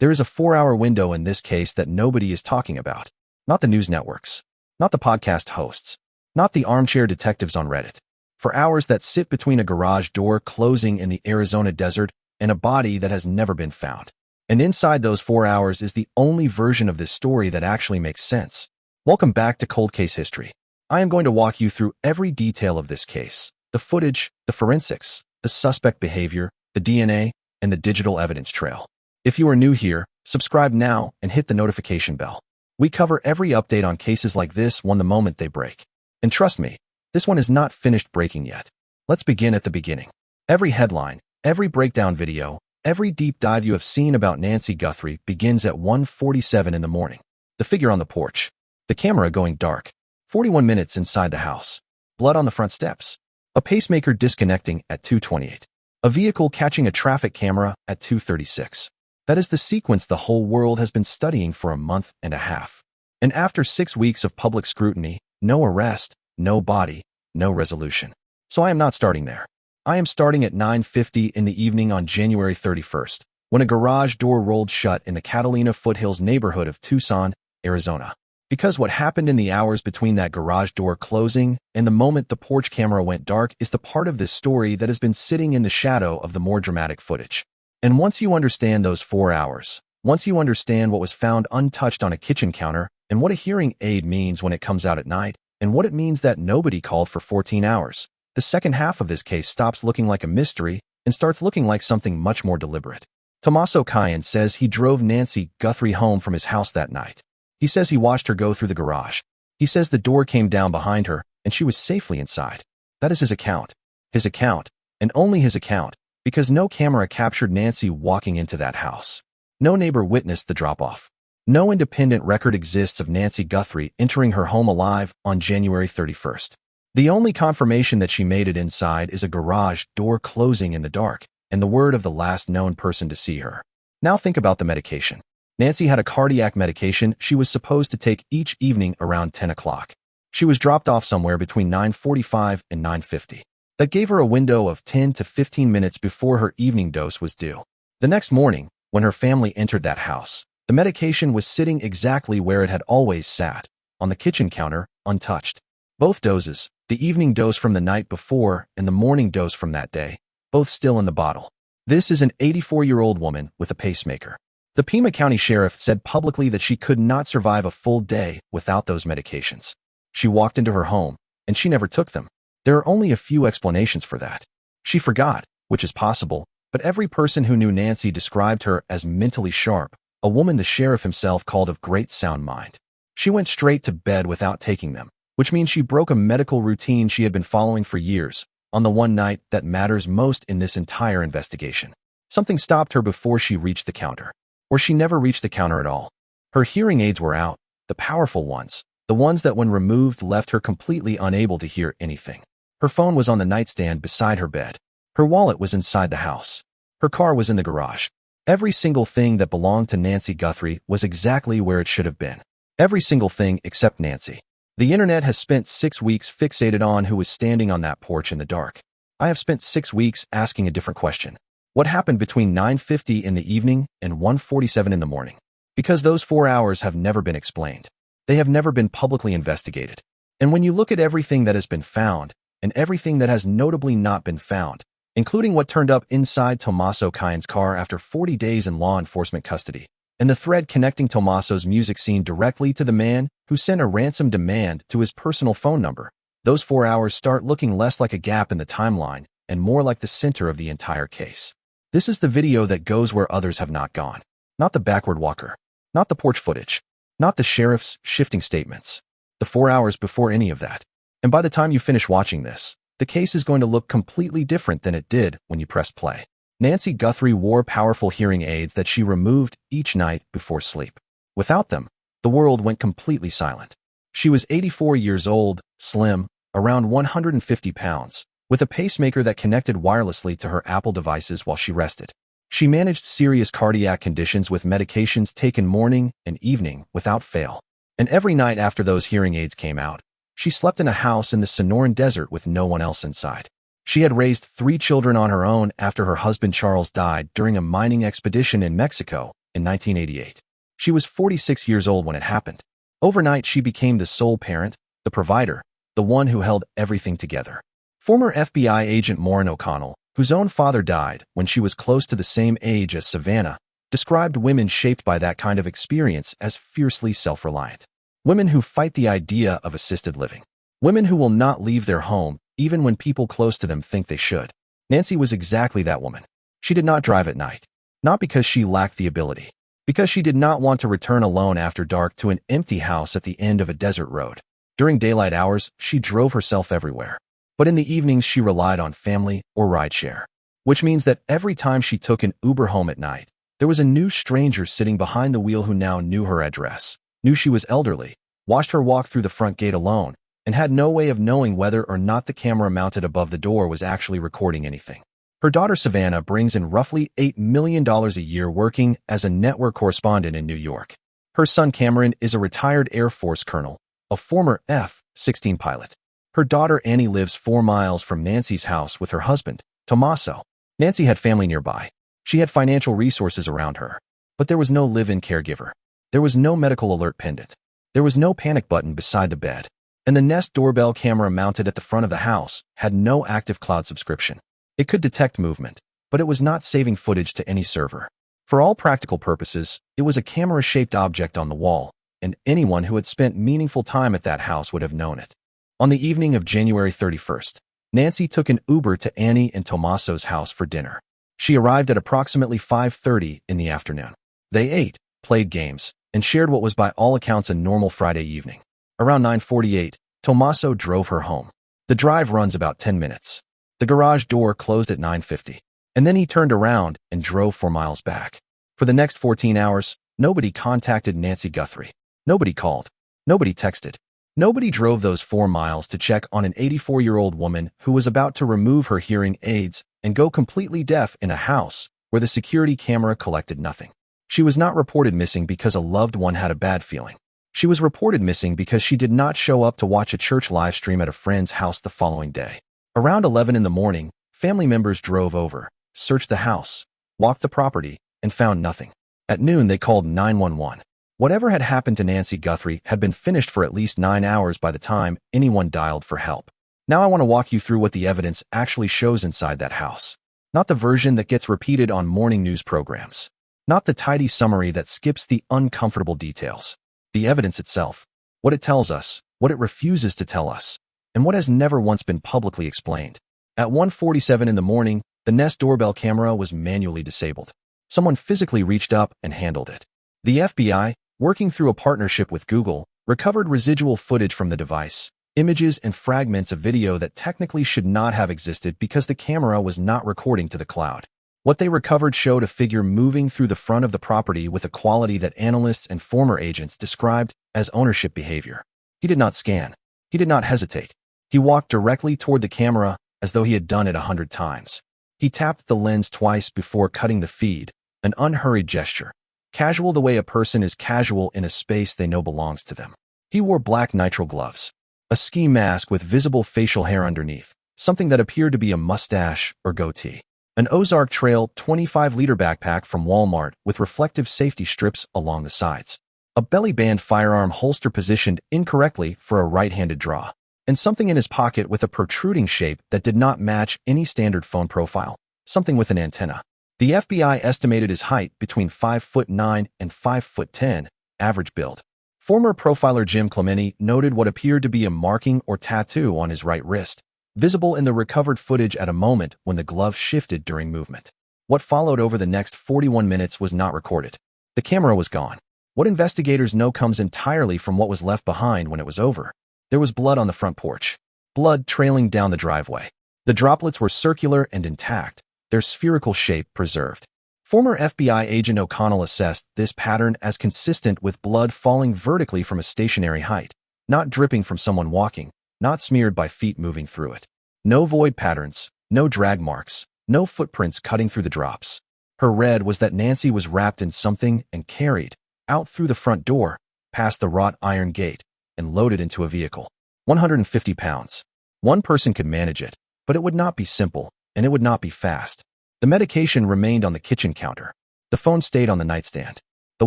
There is a 4-hour window in this case that nobody is talking about. Not the news networks. Not the podcast hosts. Not the armchair detectives on Reddit. For hours that sit between a garage door closing in the Arizona desert and a body that has never been found. And inside those 4 hours is the only version of this story that actually makes sense. Welcome back to Cold Case History. I am going to walk you through every detail of this case. The footage, the forensics, the suspect behavior, the DNA, and the digital evidence trail. If you are new here, subscribe now and hit the notification bell. We cover every update on cases like this one the moment they break. And trust me, this one is not finished breaking yet. Let's begin at the beginning. Every headline, every breakdown video, every deep dive you have seen about Nancy Guthrie begins at 1:47 in the morning. The figure on the porch. The camera going dark. 41 minutes inside the house. Blood on the front steps. A pacemaker disconnecting at 2:28. A vehicle catching a traffic camera at 2:36. That is the sequence the whole world has been studying for a month and a half. And after 6 weeks of public scrutiny, no arrest, no body, no resolution. So I am not starting there. I am starting at 9:50 in the evening on January 31st, when a garage door rolled shut in the Catalina foothills neighborhood of Tucson, Arizona. Because what happened in the hours between that garage door closing and the moment the porch camera went dark is the part of this story that has been sitting in the shadow of the more dramatic footage. And once you understand those 4 hours, once you understand what was found untouched on a kitchen counter and what a hearing aid means when it comes out at night, and what it means that nobody called for 14 hours, the second half of this case stops looking like a mystery and starts looking like something much more deliberate. Tomaso Chion says he drove Nancy Guthrie home from his house that night. He says he watched her go through the garage. He says the door came down behind her and she was safely inside. That is his account. His account, and only his account, because no camera captured Nancy walking into that house. No neighbor witnessed the drop-off. No independent record exists of Nancy Guthrie entering her home alive on January 31st. The only confirmation that she made it inside is a garage door closing in the dark and the word of the last known person to see her. Now think about the medication. Nancy had a cardiac medication she was supposed to take each evening around 10 o'clock. She was dropped off somewhere between 9:45 and 9:50. That gave her a window of 10 to 15 minutes before her evening dose was due. The next morning, when her family entered that house, the medication was sitting exactly where it had always sat, on the kitchen counter, untouched. Both doses, the evening dose from the night before and the morning dose from that day, both still in the bottle. This is an 84-year-old woman with a pacemaker. The Pima County Sheriff said publicly that she could not survive a full day without those medications. She walked into her home, and she never took them. There are only a few explanations for that. She forgot, which is possible, but every person who knew Nancy described her as mentally sharp, a woman the sheriff himself called of great sound mind. She went straight to bed without taking them, which means she broke a medical routine she had been following for years, on the one night that matters most in this entire investigation. Something stopped her before she reached the counter. Or she never reached the counter at all. Her hearing aids were out, the powerful ones, the ones that when removed left her completely unable to hear anything. Her phone was on the nightstand beside her bed. Her wallet was inside the house. Her car was in the garage. Every single thing that belonged to Nancy Guthrie was exactly where it should have been. Every single thing except Nancy. The internet has spent 6 weeks fixated on who was standing on that porch in the dark. I have spent 6 weeks asking a different question. What happened between 9:50 in the evening and 1:47 in the morning? Because those 4 hours have never been explained. They have never been publicly investigated. And when you look at everything that has been found, and everything that has notably not been found, including what turned up inside Tomaso Chion's car after 40 days in law enforcement custody, and the thread connecting Tommaso's music scene directly to the man who sent a ransom demand to his personal phone number, those 4 hours start looking less like a gap in the timeline and more like the center of the entire case. This is the video that goes where others have not gone. Not the backward walker. Not the porch footage. Not the sheriff's shifting statements. The 4 hours before any of that. And by the time you finish watching this, the case is going to look completely different than it did when you pressed play. Nancy Guthrie wore powerful hearing aids that she removed each night before sleep. Without them, the world went completely silent. She was 84 years old, slim, around 150 pounds, with a pacemaker that connected wirelessly to her Apple devices while she rested. She managed serious cardiac conditions with medications taken morning and evening without fail. And every night after those hearing aids came out, she slept in a house in the Sonoran Desert with no one else inside. She had raised 3 children on her own after her husband Charles died during a mining expedition in Mexico, in 1988. She was 46 years old when it happened. Overnight, she became the sole parent, the provider, the one who held everything together. Former FBI agent Maureen O'Connell, whose own father died when she was close to the same age as Savannah, described women shaped by that kind of experience as fiercely self-reliant. Women who fight the idea of assisted living. Women who will not leave their home even when people close to them think they should. Nancy was exactly that woman. She did not drive at night. Not because she lacked the ability. Because she did not want to return alone after dark to an empty house at the end of a desert road. During daylight hours, she drove herself everywhere. But in the evenings, she relied on family or rideshare. Which means that every time she took an Uber home at night, there was a new stranger sitting behind the wheel who now knew her address, knew she was elderly, watched her walk through the front gate alone, and had no way of knowing whether or not the camera mounted above the door was actually recording anything. Her daughter Savannah brings in roughly $8 million a year working as a network correspondent in New York. Her son Cameron is a retired Air Force colonel, a former F-16 pilot. Her daughter Annie lives 4 miles from Nancy's house with her husband, Tommaso. Nancy had family nearby. She had financial resources around her. But there was no live-in caregiver. There was no medical alert pendant. There was no panic button beside the bed. And the Nest doorbell camera mounted at the front of the house had no active cloud subscription. It could detect movement, but it was not saving footage to any server. For all practical purposes, it was a camera-shaped object on the wall, and anyone who had spent meaningful time at that house would have known it. On the evening of January 31st, Nancy took an Uber to Annie and Tomaso's house for dinner. She arrived at approximately 5:30 in the afternoon. They ate, played games, and shared what was by all accounts a normal Friday evening. Around 9:48, Tommaso drove her home. The drive runs about 10 minutes. The garage door closed at 9:50, and then he turned around and drove 4 miles back. For the next 14 hours, nobody contacted Nancy Guthrie. Nobody called. Nobody texted. Nobody drove those 4 miles to check on an 84-year-old woman who was about to remove her hearing aids and go completely deaf in a house where the security camera collected nothing. She was not reported missing because a loved one had a bad feeling. She was reported missing because she did not show up to watch a church live stream at a friend's house the following day. Around 11 in the morning, family members drove over, searched the house, walked the property, and found nothing. At noon, they called 911. Whatever had happened to Nancy Guthrie had been finished for at least 9 hours by the time anyone dialed for help. Now I want to walk you through what the evidence actually shows inside that house. Not the version that gets repeated on morning news programs. Not the tidy summary that skips the uncomfortable details. The evidence itself. What it tells us, what it refuses to tell us, and what has never once been publicly explained. At 1:47 in the morning, the Nest doorbell camera was manually disabled. Someone physically reached up and handled it. The FBI, working through a partnership with Google, recovered residual footage from the device, images and fragments of video that technically should not have existed because the camera was not recording to the cloud. What they recovered showed a figure moving through the front of the property with a quality that analysts and former agents described as ownership behavior. He did not scan. He did not hesitate. He walked directly toward the camera as though he had done it 100 times. He tapped the lens twice before cutting the feed, an unhurried gesture. Casual the way a person is casual in a space they know belongs to them. He wore black nitrile gloves, a ski mask with visible facial hair underneath, something that appeared to be a mustache or goatee. An Ozark Trail 25-liter backpack from Walmart with reflective safety strips along the sides. A belly band firearm holster positioned incorrectly for a right-handed draw. And something in his pocket with a protruding shape that did not match any standard phone profile. Something with an antenna. The FBI estimated his height between 5'9" and 5'10", average build. Former profiler Jim Clementi noted what appeared to be a marking or tattoo on his right wrist, visible in the recovered footage at a moment when the glove shifted during movement. What followed over the next 41 minutes was not recorded. The camera was gone. What investigators know comes entirely from what was left behind when it was over. There was blood on the front porch. Blood trailing down the driveway. The droplets were circular and intact, their spherical shape preserved. Former FBI agent O'Connell assessed this pattern as consistent with blood falling vertically from a stationary height, not dripping from someone walking, not smeared by feet moving through it. No void patterns, no drag marks, no footprints cutting through the drops. Her read was that Nancy was wrapped in something and carried out through the front door, past the wrought iron gate, and loaded into a vehicle. 150 pounds. One person could manage it, but it would not be simple, and it would not be fast. The medication remained on the kitchen counter. The phone stayed on the nightstand. The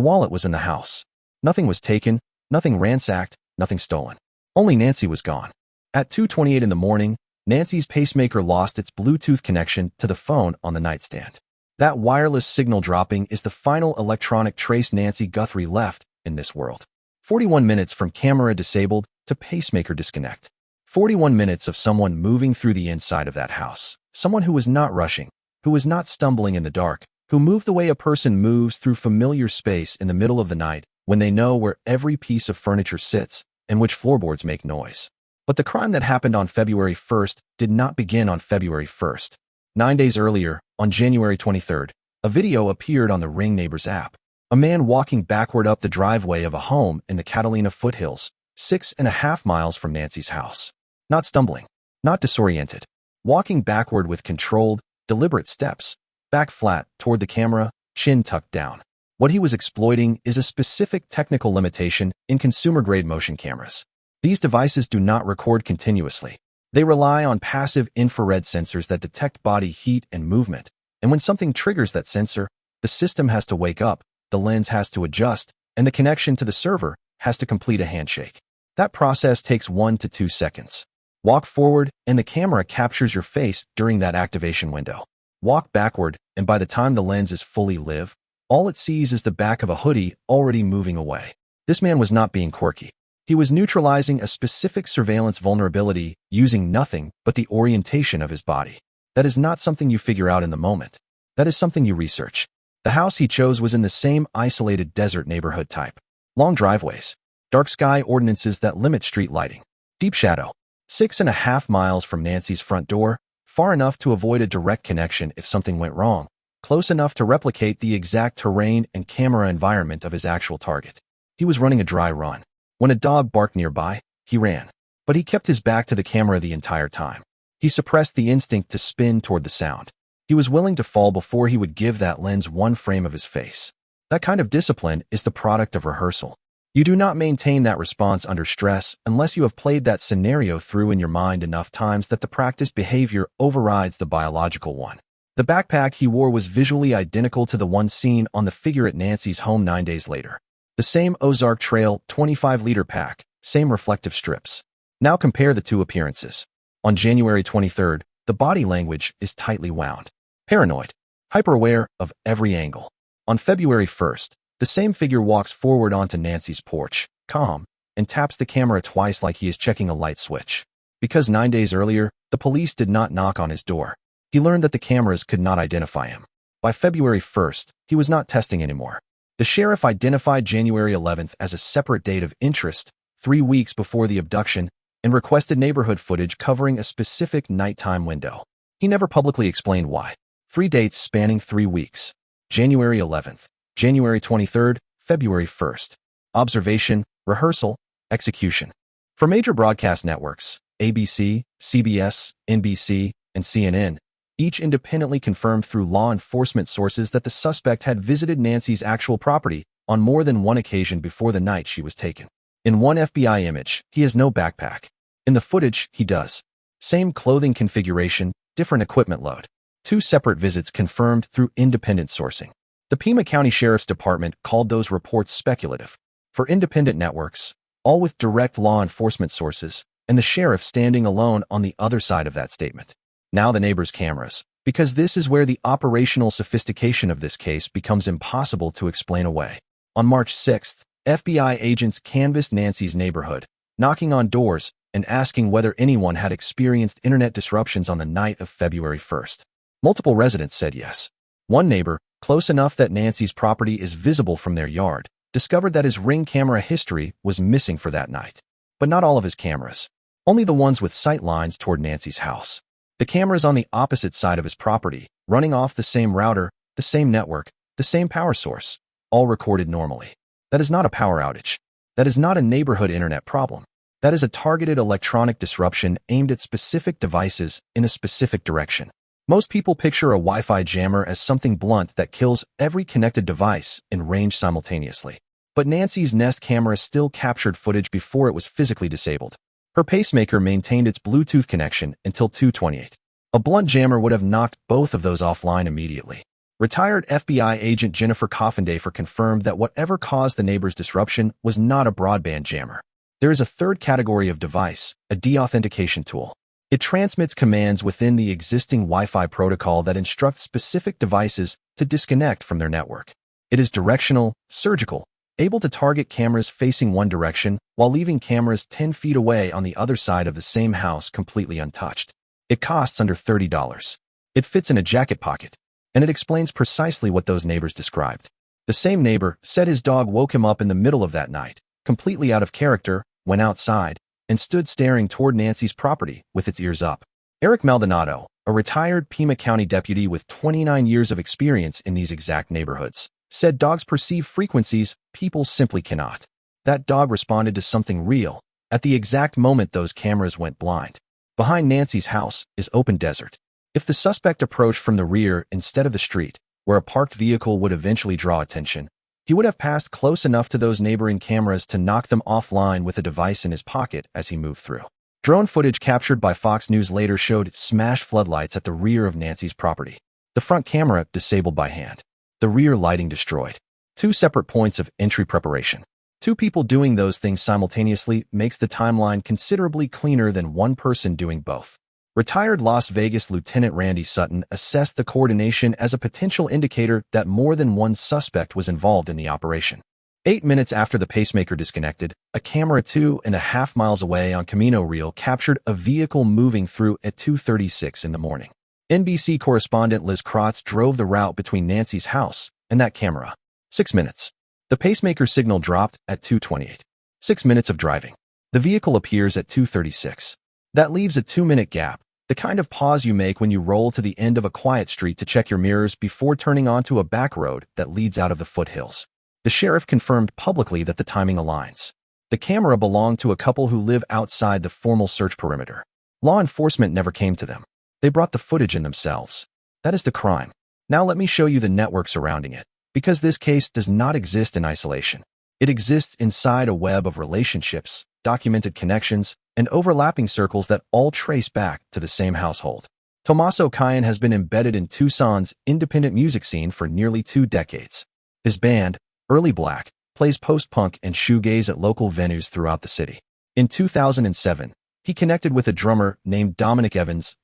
wallet was in the house. Nothing was taken, nothing ransacked, nothing stolen. Only Nancy was gone. At 2:28 in the morning, Nancy's pacemaker lost its Bluetooth connection to the phone on the nightstand. That wireless signal dropping is the final electronic trace Nancy Guthrie left in this world. 41 minutes from camera disabled to pacemaker disconnect. 41 minutes of someone moving through the inside of that house. Someone who was not rushing, who was not stumbling in the dark, who moved the way a person moves through familiar space in the middle of the night when they know where every piece of furniture sits and which floorboards make noise. But the crime that happened on February 1st did not begin on February 1st. 9 days earlier, on January 23rd, a video appeared on the Ring Neighbors app. A man walking backward up the driveway of a home in the Catalina foothills, 6.5 miles from Nancy's house. Not stumbling, not disoriented, walking backward with controlled, deliberate steps, back flat toward the camera, chin tucked down. What he was exploiting is a specific technical limitation in consumer-grade motion cameras. These devices do not record continuously. They rely on passive infrared sensors that detect body heat and movement, and when something triggers that sensor, the system has to wake up, the lens has to adjust, and the connection to the server has to complete a handshake. That process takes 1 to 2 seconds. Walk forward, and the camera captures your face during that activation window. Walk backward, and by the time the lens is fully live, all it sees is the back of a hoodie already moving away. This man was not being quirky. He was neutralizing a specific surveillance vulnerability using nothing but the orientation of his body. That is not something you figure out in the moment. That is something you research. The house he chose was in the same isolated desert neighborhood type. Long driveways, dark sky ordinances that limit street lighting, deep shadow, 6.5 miles from Nancy's front door, far enough to avoid a direct connection if something went wrong, close enough to replicate the exact terrain and camera environment of his actual target. He was running a dry run. When a dog barked nearby, he ran. But he kept his back to the camera the entire time. He suppressed the instinct to spin toward the sound. He was willing to fall before he would give that lens one frame of his face. That kind of discipline is the product of rehearsal. You do not maintain that response under stress unless you have played that scenario through in your mind enough times that the practiced behavior overrides the biological one. The backpack he wore was visually identical to the one seen on the figure at Nancy's home 9 days later. The same Ozark Trail 25-liter pack, same reflective strips. Now compare the two appearances. On January 23rd, the body language is tightly wound. Paranoid. Hyper-aware of every angle. On February 1st, the same figure walks forward onto Nancy's porch, calm, and taps the camera twice like he is checking a light switch. Because 9 days earlier, the police did not knock on his door. He learned that the cameras could not identify him. By February 1st, he was not testing anymore. The sheriff identified January 11th as a separate date of interest, 3 weeks before the abduction, and requested neighborhood footage covering a specific nighttime window. He never publicly explained why. 3 dates spanning 3 weeks. January 11th, January 23rd, February 1st. Observation, rehearsal, execution. For major broadcast networks, ABC, CBS, NBC, and CNN, each independently confirmed through law enforcement sources that the suspect had visited Nancy's actual property on more than one occasion before the night she was taken. In one FBI image, he has no backpack. In the footage, he does. Same clothing configuration, different equipment load. 2 separate visits confirmed through independent sourcing. The Pima County Sheriff's Department called those reports speculative. For independent networks, all with direct law enforcement sources, and the sheriff standing alone on the other side of that statement. Now the neighbors' cameras, because this is where the operational sophistication of this case becomes impossible to explain away. On March 6th, FBI agents canvassed Nancy's neighborhood, knocking on doors and asking whether anyone had experienced internet disruptions on the night of February 1st. Multiple residents said yes. One neighbor, close enough that Nancy's property is visible from their yard, discovered that his Ring camera history was missing for that night. But not all of his cameras. Only the ones with sight lines toward Nancy's house. The cameras on the opposite side of his property, running off the same router, the same network, the same power source, all recorded normally. That is not a power outage. That is not a neighborhood internet problem. That is a targeted electronic disruption aimed at specific devices in a specific direction. Most people picture a Wi-Fi jammer as something blunt that kills every connected device in range simultaneously. But Nancy's Nest camera still captured footage before it was physically disabled. Her pacemaker maintained its Bluetooth connection until 2:28. A blunt jammer would have knocked both of those offline immediately. Retired FBI agent Jennifer Coffindaffer confirmed that whatever caused the neighbor's disruption was not a broadband jammer. There is a third category of device, a deauthentication tool. It transmits commands within the existing Wi-Fi protocol that instruct specific devices to disconnect from their network. It is directional, surgical, able to target cameras facing one direction while leaving cameras 10 feet away on the other side of the same house completely untouched. It costs under $30. It fits in a jacket pocket, and it explains precisely what those neighbors described. The same neighbor said his dog woke him up in the middle of that night, completely out of character, went outside, and stood staring toward Nancy's property with its ears up. Eric Maldonado, a retired Pima County deputy with 29 years of experience in these exact neighborhoods, said dogs perceive frequencies people simply cannot. That dog responded to something real at the exact moment those cameras went blind. Behind Nancy's house is open desert. If the suspect approached from the rear instead of the street, where a parked vehicle would eventually draw attention, he would have passed close enough to those neighboring cameras to knock them offline with a device in his pocket as he moved through. Drone footage captured by Fox News later showed smashed floodlights at the rear of Nancy's property. The front camera disabled by hand. The rear lighting destroyed. Two separate points of entry preparation. Two people doing those things simultaneously makes the timeline considerably cleaner than one person doing both. Retired Las Vegas Lieutenant Randy Sutton assessed the coordination as a potential indicator that more than one suspect was involved in the operation. 8 minutes after the pacemaker disconnected, a camera 2.5 miles away on Camino Real captured a vehicle moving through at 2:36 in the morning. NBC correspondent Liz Krotz drove the route between Nancy's house and that camera. 6 minutes. The pacemaker signal dropped at 2:28. 6 minutes of driving. The vehicle appears at 2:36. That leaves a 2-minute gap. The kind of pause you make when you roll to the end of a quiet street to check your mirrors before turning onto a back road that leads out of the foothills. The sheriff confirmed publicly that the timing aligns. The camera belonged to a couple who live outside the formal search perimeter. Law enforcement never came to them. They brought the footage in themselves. That is the crime. Now let me show you the network surrounding it, because this case does not exist in isolation. It exists inside a web of relationships, documented connections, and overlapping circles that all trace back to the same household. Tomaso Chion has been embedded in Tucson's independent music scene for nearly 2 decades. His band, Early Black, plays post-punk and shoegaze at local venues throughout the city. In 2007, he connected with a drummer named Dominic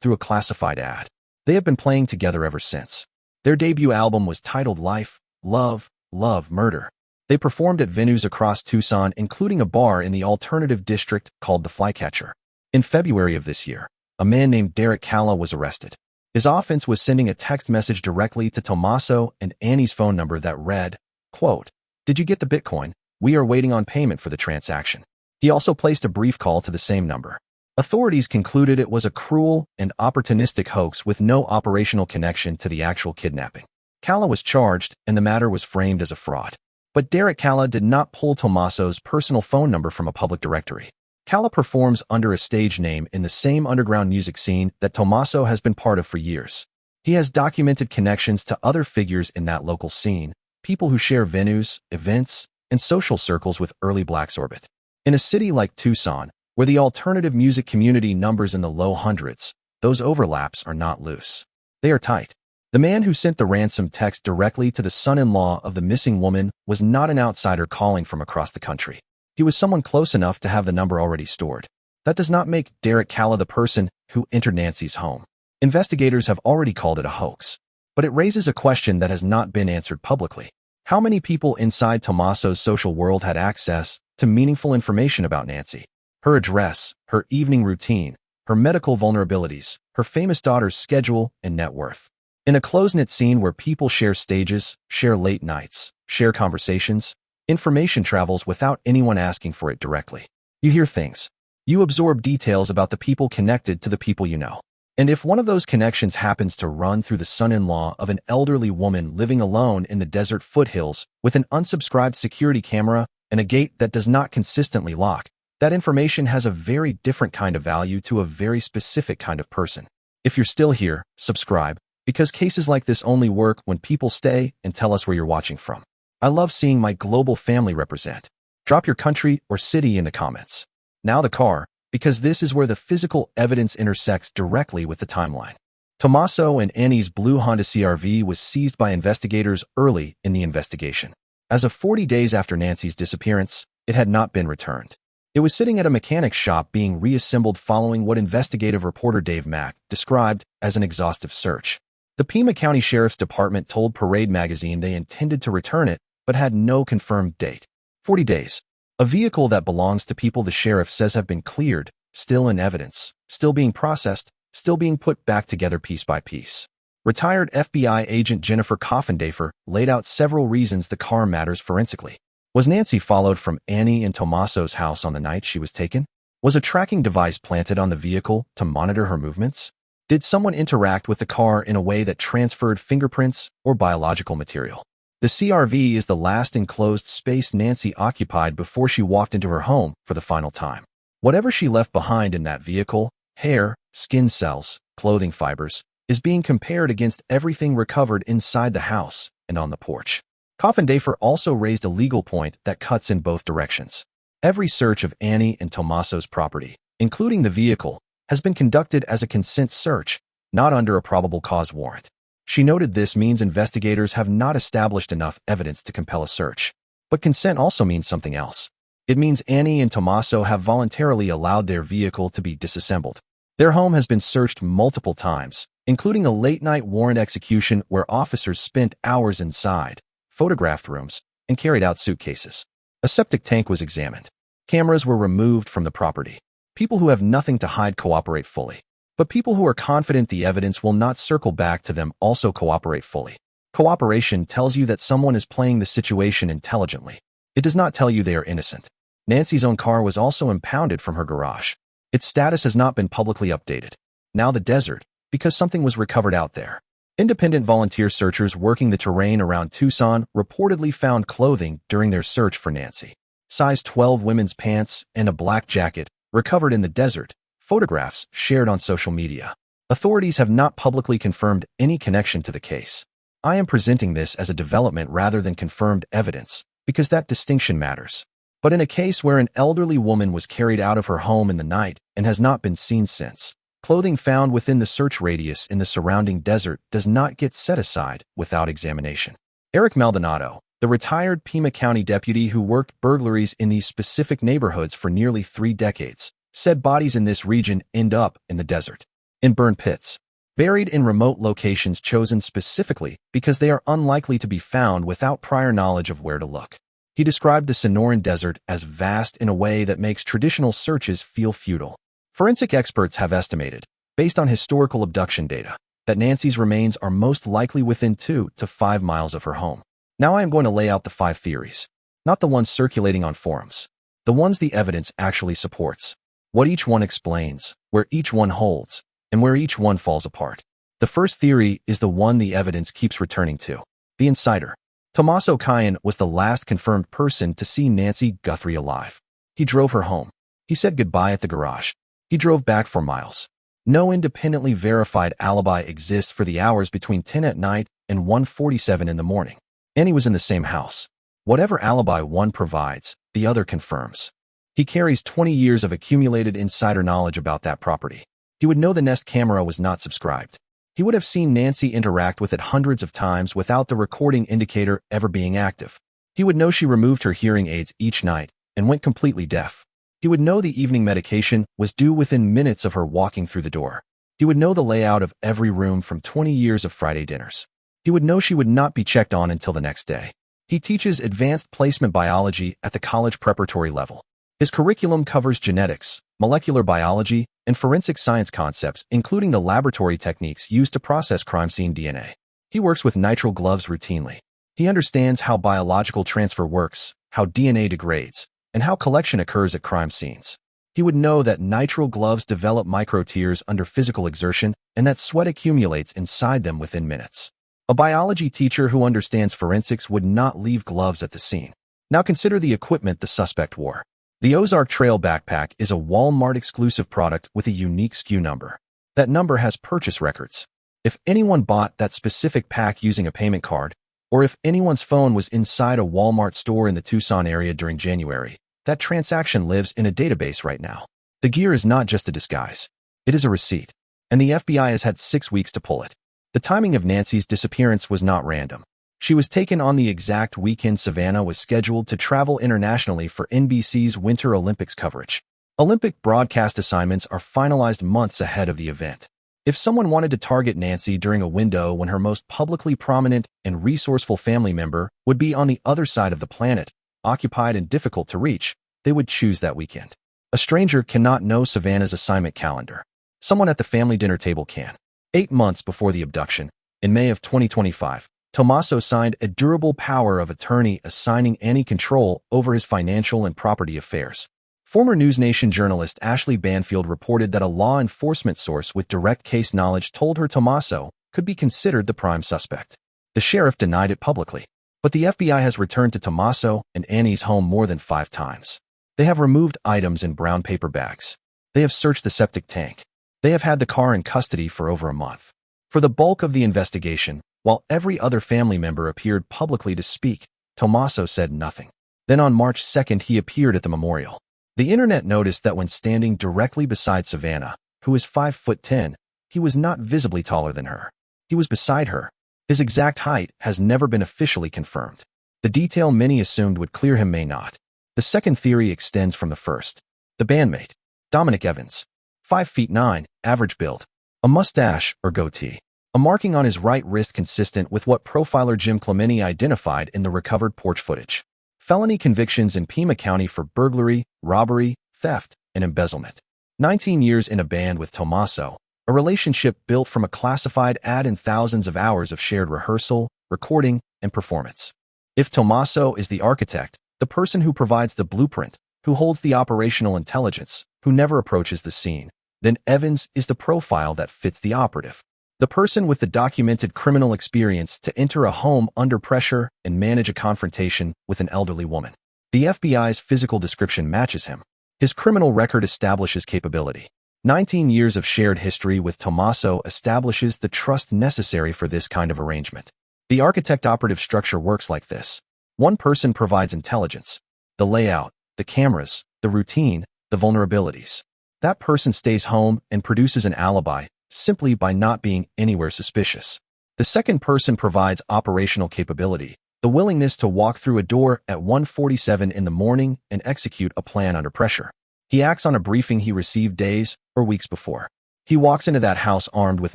through a classified ad. They have been playing together ever since. Their debut album was titled Life, Love, Love, Murder. They performed at venues across Tucson, including a bar in the alternative district called the Flycatcher. In February of this year, a man named Derek Calla was arrested. His offense was sending a text message directly to Tommaso and Annie's phone number that read, quote, "Did you get the Bitcoin? We are waiting on payment for the transaction." He also placed a brief call to the same number. Authorities concluded it was a cruel and opportunistic hoax with no operational connection to the actual kidnapping. Calla was charged, and the matter was framed as a fraud. But Derek Calla did not pull Tommaso's personal phone number from a public directory. Calla performs under a stage name in the same underground music scene that Tommaso has been part of for years. He has documented connections to other figures in that local scene, people who share venues, events, and social circles with Early Black's orbit. In a city like Tucson, where the alternative music community numbers in the low hundreds, those overlaps are not loose. They are tight. The man who sent the ransom text directly to the son-in-law of the missing woman was not an outsider calling from across the country. He was someone close enough to have the number already stored. That does not make Derek Calla the person who entered Nancy's home. Investigators have already called it a hoax. But it raises a question that has not been answered publicly. How many people inside Tommaso's social world had access to meaningful information about Nancy? Her address, her evening routine, her medical vulnerabilities, her famous daughter's schedule and net worth. In a close-knit scene where people share stages, share late nights, share conversations, information travels without anyone asking for it directly. You hear things. You absorb details about the people connected to the people you know. And if one of those connections happens to run through the son-in-law of an elderly woman living alone in the desert foothills with an unsubscribed security camera and a gate that does not consistently lock, that information has a very different kind of value to a very specific kind of person. If you're still here, subscribe, because cases like this only work when people stay and tell us where you're watching from. I love seeing my global family represent. Drop your country or city in the comments. Now the car, because this is where the physical evidence intersects directly with the timeline. Tommaso and Annie's blue Honda CR-V was seized by investigators early in the investigation. As of 40 days after Nancy's disappearance, it had not been returned. It was sitting at a mechanic's shop being reassembled following what investigative reporter Dave Mack described as an exhaustive search. The Pima County Sheriff's Department told Parade magazine they intended to return it, but had no confirmed date. 40 days. A vehicle that belongs to people the sheriff says have been cleared, still in evidence, still being processed, still being put back together piece by piece. Retired FBI agent Jennifer Coffendafer laid out several reasons the car matters forensically. Was Nancy followed from Annie and Tommaso's house on the night she was taken? Was a tracking device planted on the vehicle to monitor her movements? Did someone interact with the car in a way that transferred fingerprints or biological material? The CR-V is the last enclosed space Nancy occupied before she walked into her home for the final time. Whatever she left behind in that vehicle, hair, skin cells, clothing fibers, is being compared against everything recovered inside the house and on the porch. Coffendafer also raised a legal point that cuts in both directions. Every search of Annie and Tommaso's property, including the vehicle, has been conducted as a consent search, not under a probable cause warrant. She noted this means investigators have not established enough evidence to compel a search. But consent also means something else. It means Annie and Tommaso have voluntarily allowed their vehicle to be disassembled. Their home has been searched multiple times, including a late-night warrant execution where officers spent hours inside, photographed rooms, and carried out suitcases. A septic tank was examined. Cameras were removed from the property. People who have nothing to hide cooperate fully. But people who are confident the evidence will not circle back to them also cooperate fully. Cooperation tells you that someone is playing the situation intelligently. It does not tell you they are innocent. Nancy's own car was also impounded from her garage. Its status has not been publicly updated. Now the desert, because something was recovered out there. Independent volunteer searchers working the terrain around Tucson reportedly found clothing during their search for Nancy. Size 12 women's pants and a black jacket recovered in the desert. Photographs shared on social media. Authorities have not publicly confirmed any connection to the case. I am presenting this as a development rather than confirmed evidence, because that distinction matters. But in a case where an elderly woman was carried out of her home in the night and has not been seen since, clothing found within the search radius in the surrounding desert does not get set aside without examination. Eric Maldonado, the retired Pima County deputy who worked burglaries in these specific neighborhoods for nearly 3 decades, said bodies in this region end up in the desert, in burn pits, buried in remote locations chosen specifically because they are unlikely to be found without prior knowledge of where to look. He described the Sonoran Desert as vast in a way that makes traditional searches feel futile. Forensic experts have estimated, based on historical abduction data, that Nancy's remains are most likely within 2 to 5 miles of her home. Now I am going to lay out the 5 theories, not the ones circulating on forums, the ones the evidence actually supports. What each one explains, where each one holds, and where each one falls apart. The first theory is the one the evidence keeps returning to. The insider. Tomaso Chion was the last confirmed person to see Nancy Guthrie alive. He drove her home. He said goodbye at the garage. He drove back for miles. No independently verified alibi exists for the hours between 10 at night and 1:47 in the morning. And he was in the same house. Whatever alibi one provides, the other confirms. He carries 20 years of accumulated insider knowledge about that property. He would know the Nest camera was not subscribed. He would have seen Nancy interact with it hundreds of times without the recording indicator ever being active. He would know she removed her hearing aids each night and went completely deaf. He would know the evening medication was due within minutes of her walking through the door. He would know the layout of every room from 20 years of Friday dinners. He would know she would not be checked on until the next day. He teaches advanced placement biology at the college preparatory level. His curriculum covers genetics, molecular biology, and forensic science concepts, including the laboratory techniques used to process crime scene DNA. He works with nitrile gloves routinely. He understands how biological transfer works, how DNA degrades, and how collection occurs at crime scenes. He would know that nitrile gloves develop microtears under physical exertion and that sweat accumulates inside them within minutes. A biology teacher who understands forensics would not leave gloves at the scene. Now consider the equipment the suspect wore. The Ozark Trail backpack is a Walmart-exclusive product with a unique SKU number. That number has purchase records. If anyone bought that specific pack using a payment card, or if anyone's phone was inside a Walmart store in the Tucson area during January, that transaction lives in a database right now. The gear is not just a disguise. It is a receipt. and the FBI has had 6 weeks to pull it. The timing of Nancy's disappearance was not random. She was taken on the exact weekend Savannah was scheduled to travel internationally for NBC's Winter Olympics coverage. Olympic broadcast assignments are finalized months ahead of the event. If someone wanted to target Nancy during a window when her most publicly prominent and resourceful family member would be on the other side of the planet, occupied and difficult to reach, they would choose that weekend. A stranger cannot know Savannah's assignment calendar. Someone at the family dinner table can. 8 months before the abduction, in May of 2025, Tommaso signed a durable power of attorney assigning Annie control over his financial and property affairs. Former NewsNation journalist Ashley Banfield reported that a law enforcement source with direct case knowledge told her Tommaso could be considered the prime suspect. The sheriff denied it publicly, but the FBI has returned to Tommaso and Annie's home more than 5 times. They have removed items in brown paper bags. They have searched the septic tank. They have had the car in custody for over a month. For the bulk of the investigation, while every other family member appeared publicly to speak, Tommaso said nothing. Then on March 2nd, he appeared at the memorial. The internet noticed that when standing directly beside Savannah, who is 5'10", he was not visibly taller than her. He was beside her. His exact height has never been officially confirmed. The detail many assumed would clear him may not. The second theory extends from the first. The bandmate, Dominic Evans, 5'9", average build, a mustache or goatee, a marking on his right wrist consistent with what profiler Jim Clementi identified in the recovered porch footage. Felony convictions in Pima County for burglary, robbery, theft, and embezzlement. 19 years in a band with Tommaso, a relationship built from a classified ad and thousands of hours of shared rehearsal, recording, and performance. If Tommaso is the architect, the person who provides the blueprint, who holds the operational intelligence, who never approaches the scene, then Evans is the profile that fits the operative. The person with the documented criminal experience to enter a home under pressure and manage a confrontation with an elderly woman. The FBI's physical description matches him. His criminal record establishes capability. 19 years of shared history with Tommaso establishes the trust necessary for this kind of arrangement. The architect-operative structure works like this. One person provides intelligence, the layout, the cameras, the routine, the vulnerabilities. That person stays home and produces an alibi simply by not being anywhere suspicious. The second person provides operational capability, the willingness to walk through a door at 1:47 in the morning and execute a plan under pressure. He acts on a briefing he received days or weeks before. He walks into that house armed with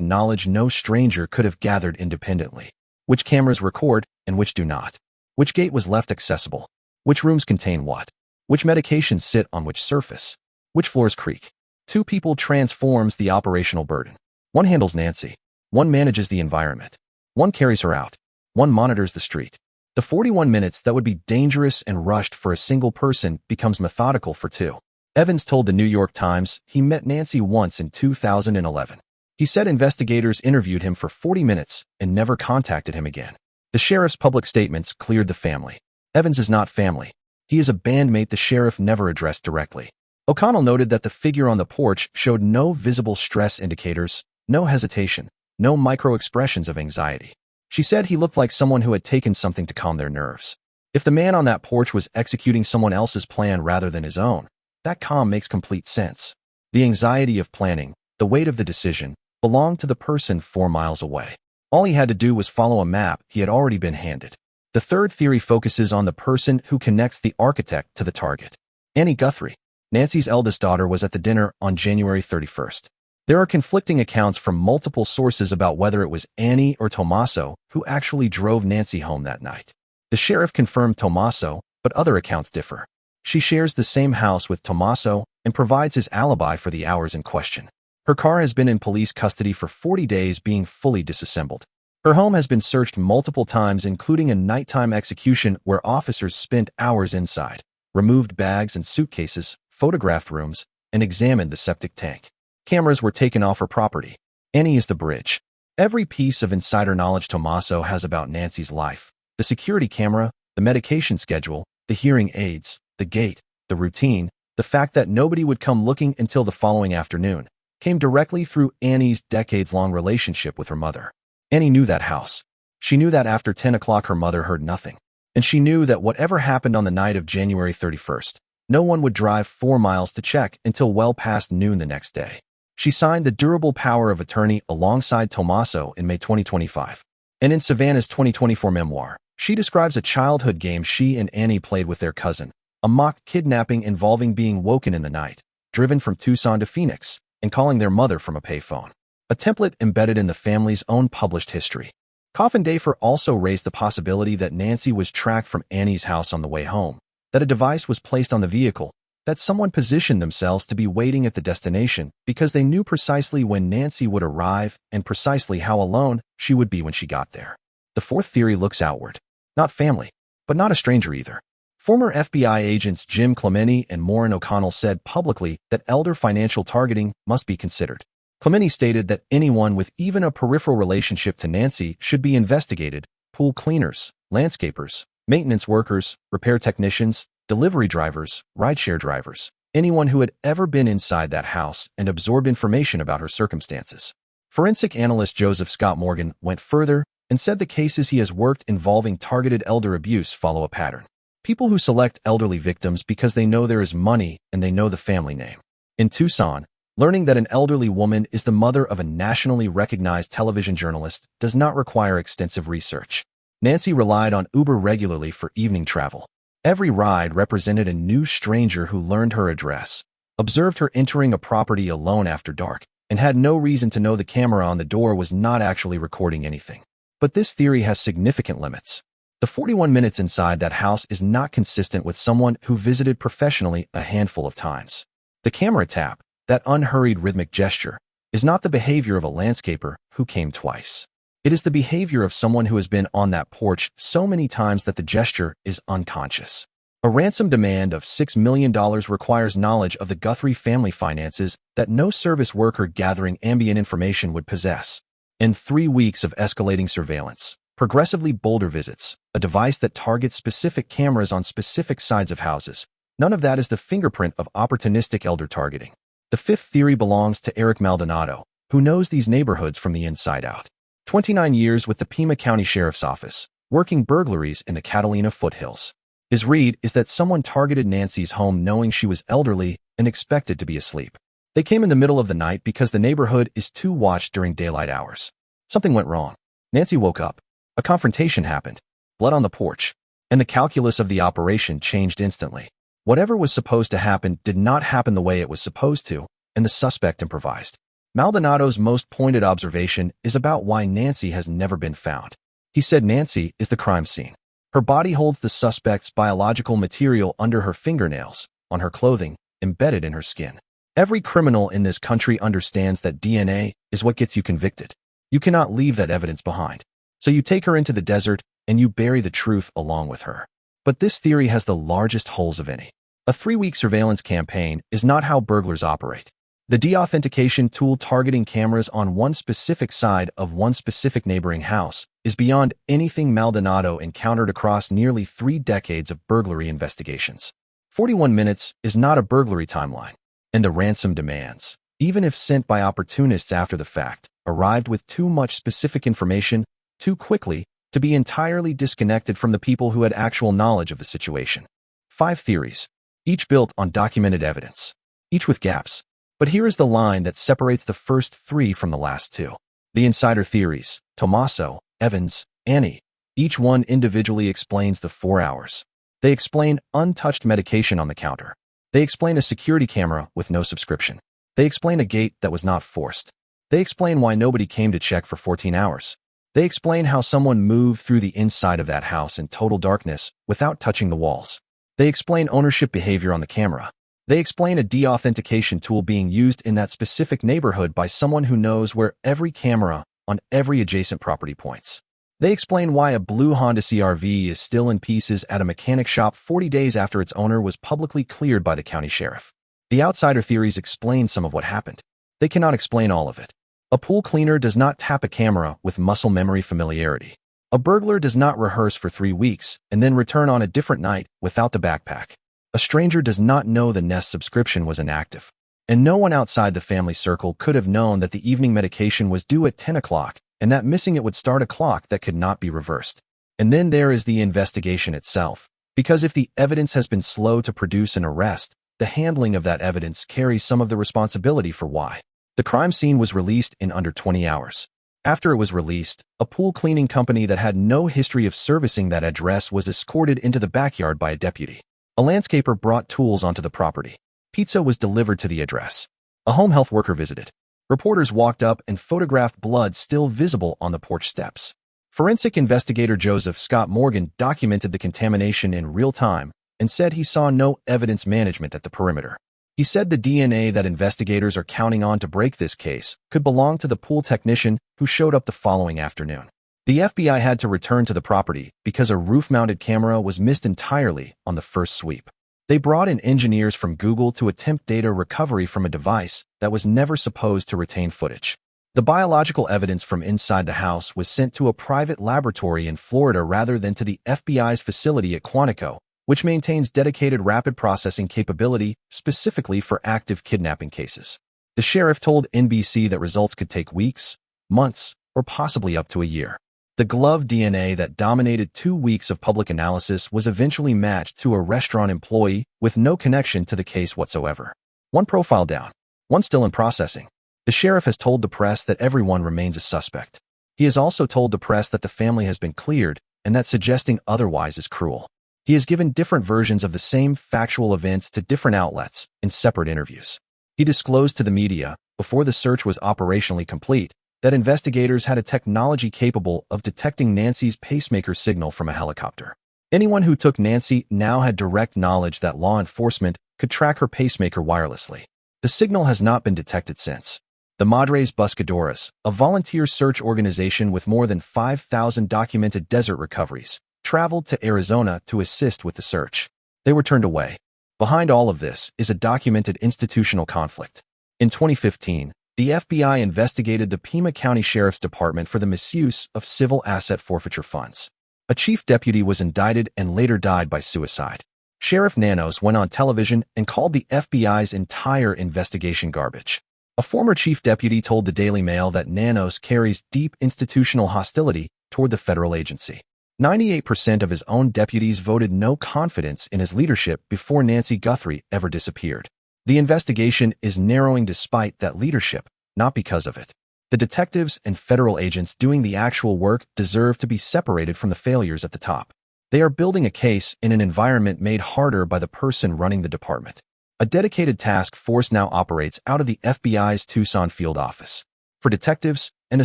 knowledge no stranger could have gathered independently. Which cameras record and which do not. Which gate was left accessible. Which rooms contain what. Which medications sit on which surface. Which floors creak. 2 people transforms the operational burden. One handles Nancy. One manages the environment. One carries her out. One monitors the street. The 41 minutes that would be dangerous and rushed for a single person becomes methodical for 2. Evans told the New York Times he met Nancy once in 2011. He said investigators interviewed him for 40 minutes and never contacted him again. The sheriff's public statements cleared the family. Evans is not family. He is a bandmate the sheriff never addressed directly. O'Connell noted that the figure on the porch showed no visible stress indicators, no hesitation, no micro-expressions of anxiety. She said he looked like someone who had taken something to calm their nerves. If the man on that porch was executing someone else's plan rather than his own, that calm makes complete sense. The anxiety of planning, the weight of the decision, belonged to the person 4 miles away. All he had to do was follow a map he had already been handed. The third theory focuses on the person who connects the architect to the target. Annie Guthrie, Nancy's eldest daughter, was at the dinner on January 31st. There are conflicting accounts from multiple sources about whether it was Annie or Tommaso who actually drove Nancy home that night. The sheriff confirmed Tommaso, but other accounts differ. She shares the same house with Tommaso and provides his alibi for the hours in question. Her car has been in police custody for 40 days, being fully disassembled. Her home has been searched multiple times, including a nighttime execution where officers spent hours inside, removed bags and suitcases, photographed rooms, and examined the septic tank. Cameras were taken off her property. Annie is the bridge. Every piece of insider knowledge Tommaso has about Nancy's life, the security camera, the medication schedule, the hearing aids, the gate, the routine, the fact that nobody would come looking until the following afternoon, came directly through Annie's decades-long relationship with her mother. Annie knew that house. She knew that after 10 o'clock her mother heard nothing. And she knew that whatever happened on the night of January 31st, no one would drive 4 miles to check until well past noon the next day. She signed the durable power of attorney alongside Tommaso in May 2025. And in Savannah's 2024 memoir, she describes a childhood game she and Annie played with their cousin, a mock kidnapping involving being woken in the night, driven from Tucson to Phoenix, and calling their mother from a payphone. A template embedded in the family's own published history. Coffin Dafer also raised the possibility that Nancy was tracked from Annie's house on the way home, that a device was placed on the vehicle, that someone positioned themselves to be waiting at the destination because they knew precisely when Nancy would arrive and precisely how alone she would be when she got there. The fourth theory looks outward. Not family, but not a stranger either. Former FBI agents Jim Clementi and Maureen O'Connell said publicly that elder financial targeting must be considered. Clementi stated that anyone with even a peripheral relationship to Nancy should be investigated: pool cleaners, landscapers, maintenance workers, repair technicians, delivery drivers, rideshare drivers, anyone who had ever been inside that house and absorbed information about her circumstances. Forensic analyst Joseph Scott Morgan went further and said the cases he has worked involving targeted elder abuse follow a pattern. People who select elderly victims because they know there is money and they know the family name. In Tucson, learning that an elderly woman is the mother of a nationally recognized television journalist does not require extensive research. Nancy relied on Uber regularly for evening travel. Every ride represented a new stranger who learned her address, observed her entering a property alone after dark, and had no reason to know the camera on the door was not actually recording anything. But this theory has significant limits. The 41 minutes inside that house is not consistent with someone who visited professionally a handful of times. The camera tap, that unhurried rhythmic gesture, is not the behavior of a landscaper who came twice. It is the behavior of someone who has been on that porch so many times that the gesture is unconscious. A ransom demand of $6 million requires knowledge of the Guthrie family finances that no service worker gathering ambient information would possess. In 3 weeks of escalating surveillance, progressively bolder visits, a device that targets specific cameras on specific sides of houses, none of that is the fingerprint of opportunistic elder targeting. The fifth theory belongs to Eric Maldonado, who knows these neighborhoods from the inside out. 29 years with the Pima County Sheriff's Office, working burglaries in the Catalina foothills. His read is that someone targeted Nancy's home knowing she was elderly and expected to be asleep. They came in the middle of the night because the neighborhood is too watched during daylight hours. Something went wrong. Nancy woke up. A confrontation happened. Blood on the porch. And the calculus of the operation changed instantly. Whatever was supposed to happen did not happen the way it was supposed to, and the suspect improvised. Maldonado's most pointed observation is about why Nancy has never been found. He said Nancy is the crime scene. Her body holds the suspect's biological material under her fingernails, on her clothing, embedded in her skin. Every criminal in this country understands that DNA is what gets you convicted. You cannot leave that evidence behind. So you take her into the desert and you bury the truth along with her. But this theory has the largest holes of any. A 3-week surveillance campaign is not how burglars operate. The deauthentication tool targeting cameras on one specific side of one specific neighboring house is beyond anything Maldonado encountered across nearly 3 decades of burglary investigations. 41 minutes is not a burglary timeline, and the ransom demands, even if sent by opportunists after the fact, arrived with too much specific information, too quickly, to be entirely disconnected from the people who had actual knowledge of the situation. 5 theories, each built on documented evidence, each with gaps. But here is the line that separates the first 3 from the last 2. The insider theories, Tommaso, Evans, Annie, each one individually explains the 4 hours. They explain untouched medication on the counter. They explain a security camera with no subscription. They explain a gate that was not forced. They explain why nobody came to check for 14 hours. They explain how someone moved through the inside of that house in total darkness without touching the walls. They explain ownership behavior on the camera. They explain a deauthentication tool being used in that specific neighborhood by someone who knows where every camera on every adjacent property points. They explain why a blue Honda CR-V is still in pieces at a mechanic shop 40 days after its owner was publicly cleared by the county sheriff. The outsider theories explain some of what happened. They cannot explain all of it. A pool cleaner does not tap a camera with muscle memory familiarity. A burglar does not rehearse for 3 weeks and then return on a different night without the backpack. A stranger does not know the Nest subscription was inactive, and no one outside the family circle could have known that the evening medication was due at 10 o'clock and that missing it would start a clock that could not be reversed. And then there is the investigation itself, because if the evidence has been slow to produce an arrest, the handling of that evidence carries some of the responsibility for why. The crime scene was released in under 20 hours. After it was released, a pool cleaning company that had no history of servicing that address was escorted into the backyard by a deputy. A landscaper brought tools onto the property. Pizza was delivered to the address. A home health worker visited. Reporters walked up and photographed blood still visible on the porch steps. Forensic investigator Joseph Scott Morgan documented the contamination in real time and said he saw no evidence management at the perimeter. He said the DNA that investigators are counting on to break this case could belong to the pool technician who showed up the following afternoon. The FBI had to return to the property because a roof-mounted camera was missed entirely on the first sweep. They brought in engineers from Google to attempt data recovery from a device that was never supposed to retain footage. The biological evidence from inside the house was sent to a private laboratory in Florida rather than to the FBI's facility at Quantico, which maintains dedicated rapid processing capability specifically for active kidnapping cases. The sheriff told NBC that results could take weeks, months, or possibly up to a year. The glove DNA that dominated 2 weeks of public analysis was eventually matched to a restaurant employee with no connection to the case whatsoever. One profile down, one still in processing. The sheriff has told the press that everyone remains a suspect. He has also told the press that the family has been cleared and that suggesting otherwise is cruel. He has given different versions of the same factual events to different outlets in separate interviews. He disclosed to the media, before the search was operationally complete, that investigators had a technology capable of detecting Nancy's pacemaker signal from a helicopter. Anyone who took Nancy now had direct knowledge that law enforcement could track her pacemaker wirelessly. The signal has not been detected since. The Madres Buscadoras, a volunteer search organization with more than 5,000 documented desert recoveries, traveled to Arizona to assist with the search. They were turned away. Behind all of this is a documented institutional conflict. In 2015, the FBI investigated the Pima County Sheriff's Department for the misuse of civil asset forfeiture funds. A chief deputy was indicted and later died by suicide. Sheriff Nanos went on television and called the FBI's entire investigation garbage. A former chief deputy told the Daily Mail that Nanos carries deep institutional hostility toward the federal agency. 98% of his own deputies voted no confidence in his leadership before Nancy Guthrie ever disappeared. The investigation is narrowing despite that leadership, not because of it. The detectives and federal agents doing the actual work deserve to be separated from the failures at the top. They are building a case in an environment made harder by the person running the department. A dedicated task force now operates out of the FBI's Tucson field office. For detectives and a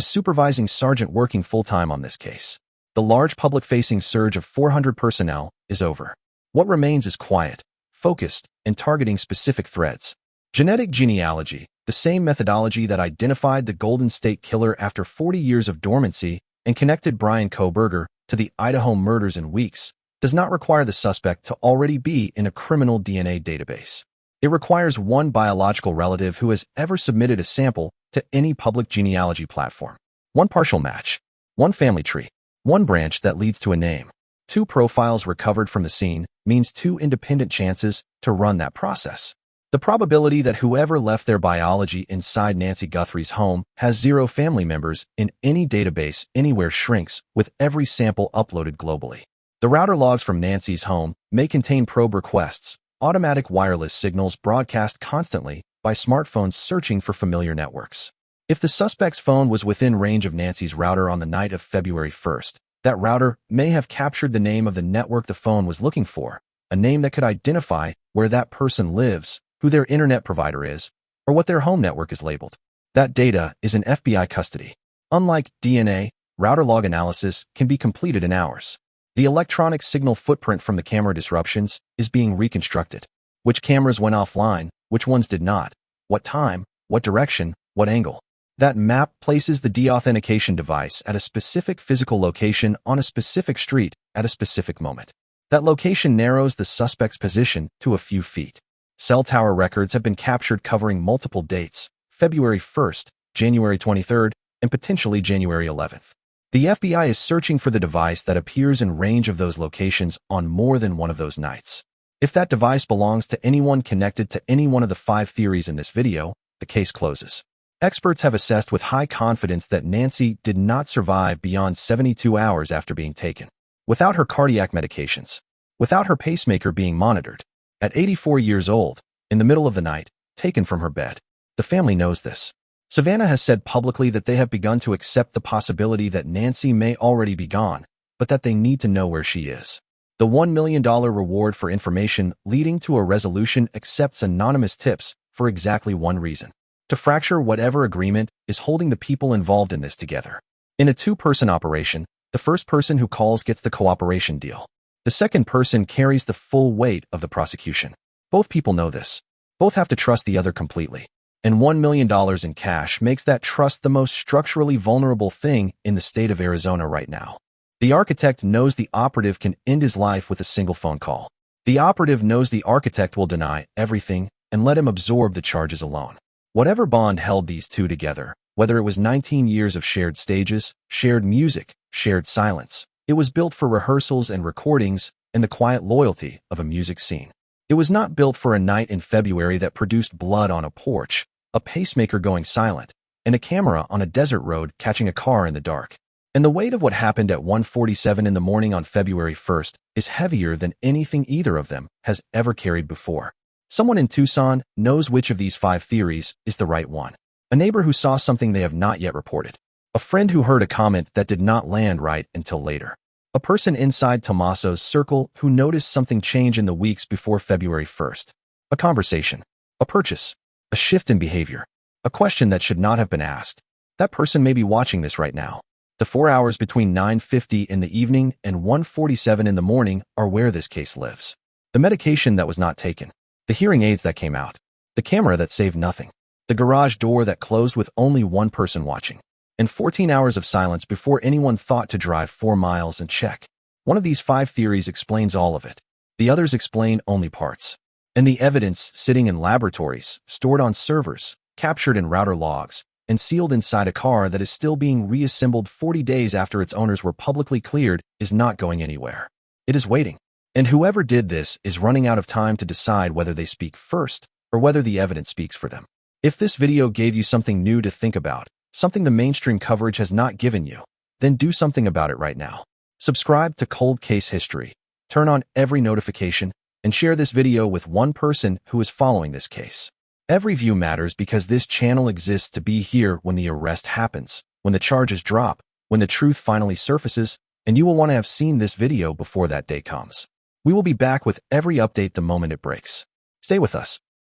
supervising sergeant working full-time on this case, the large public-facing surge of 400 personnel is over. What remains is quiet, focused, and targeting specific threads. Genetic genealogy, the same methodology that identified the Golden State Killer after 40 years of dormancy and connected Brian Kohberger to the Idaho murders in weeks, does not require the suspect to already be in a criminal DNA database. It requires one biological relative who has ever submitted a sample to any public genealogy platform. One partial match, one family tree, one branch that leads to a name. 2 profiles recovered from the scene means 2 independent chances to run that process. The probability that whoever left their biology inside Nancy Guthrie's home has 0 family members in any database anywhere shrinks with every sample uploaded globally. The router logs from Nancy's home may contain probe requests, automatic wireless signals broadcast constantly by smartphones searching for familiar networks. If the suspect's phone was within range of Nancy's router on the night of February 1st, that router may have captured the name of the network the phone was looking for, a name that could identify where that person lives, who their internet provider is, or what their home network is labeled. That data is in FBI custody. Unlike DNA, router log analysis can be completed in hours. The electronic signal footprint from the camera disruptions is being reconstructed. Which cameras went offline, which ones did not, what time, what direction, what angle. That map places the deauthentication device at a specific physical location on a specific street at a specific moment. That location narrows the suspect's position to a few feet. Cell tower records have been captured covering multiple dates, February 1st, January 23rd, and potentially January 11th. The FBI is searching for the device that appears in range of those locations on more than one of those nights. If that device belongs to anyone connected to any one of the 5 theories in this video, the case closes. Experts have assessed with high confidence that Nancy did not survive beyond 72 hours after being taken. Without her cardiac medications, without her pacemaker being monitored, at 84 years old, in the middle of the night, taken from her bed. The family knows this. Savannah has said publicly that they have begun to accept the possibility that Nancy may already be gone, but that they need to know where she is. The $1 million reward for information leading to a resolution accepts anonymous tips for exactly one reason: to fracture whatever agreement is holding the people involved in this together. In a two-person operation, the first person who calls gets the cooperation deal. The second person carries the full weight of the prosecution. Both people know this. Both have to trust the other completely. And $1 million in cash makes that trust the most structurally vulnerable thing in the state of Arizona right now. The architect knows the operative can end his life with a single phone call. The operative knows the architect will deny everything and let him absorb the charges alone. Whatever bond held these two together, whether it was 19 years of shared stages, shared music, shared silence, it was built for rehearsals and recordings and the quiet loyalty of a music scene. It was not built for a night in February that produced blood on a porch, a pacemaker going silent, and a camera on a desert road catching a car in the dark. And the weight of what happened at 1:47 in the morning on February 1st is heavier than anything either of them has ever carried before. Someone in Tucson knows which of these 5 theories is the right one. A neighbor who saw something they have not yet reported. A friend who heard a comment that did not land right until later. A person inside Tommaso's circle who noticed something change in the weeks before February 1st. A conversation. A purchase. A shift in behavior. A question that should not have been asked. That person may be watching this right now. The 4 hours between 9:50 in the evening and 1:47 in the morning are where this case lives. The medication that was not taken. The hearing aids that came out. The camera that saved nothing. The garage door that closed with only one person watching. And 14 hours of silence before anyone thought to drive 4 miles and check. One of these 5 theories explains all of it. The others explain only parts. And the evidence sitting in laboratories, stored on servers, captured in router logs, and sealed inside a car that is still being reassembled 40 days after its owners were publicly cleared is not going anywhere. It is waiting. And whoever did this is running out of time to decide whether they speak first or whether the evidence speaks for them. If this video gave you something new to think about, something the mainstream coverage has not given you, then do something about it right now. Subscribe to Cold Case History, turn on every notification, and share this video with one person who is following this case. Every view matters because this channel exists to be here when the arrest happens, when the charges drop, when the truth finally surfaces, and you will want to have seen this video before that day comes. We will be back with every update the moment it breaks. Stay with us.